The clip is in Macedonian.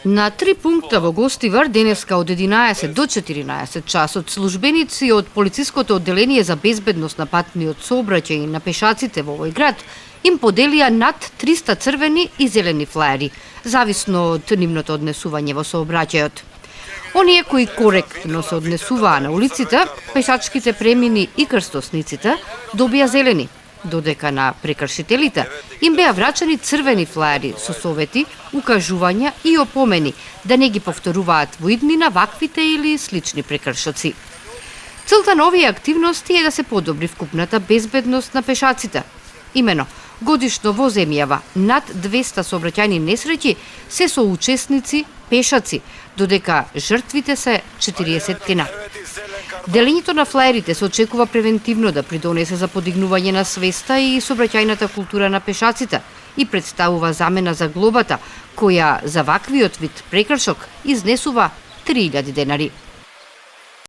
На 3 пункта во Гостивар денеска од 11 до 14 часот службеници од полициското одделение за безбедност на патниот сообраќај на пешаците во овој град им поделија над 300 црвени и зелени флаери, зависно од нивното однесување во сообраќајот. Оние кои коректно се однесуваа на улиците, пешачките премини и крстосниците добија зелени, додека на прекршителите им беа врачани црвени флаери со совети, укажувања и опомени да не ги повторуваат во иднина ваквите или слични прекршоци. Целта на овие активности е да се подобри вкупната безбедност на пешаците. Имено, годишно во земјава над 200 сообраќајни несреќи се соучесници пешаци, додека жртвите се 40-тина. Делењето на флаерите се очекува превентивно да придонесе за подигнување на свеста и сообраќајната култура на пешаците и представува замена за глобата, која за ваквиот вид прекршок изнесува 3000 денари.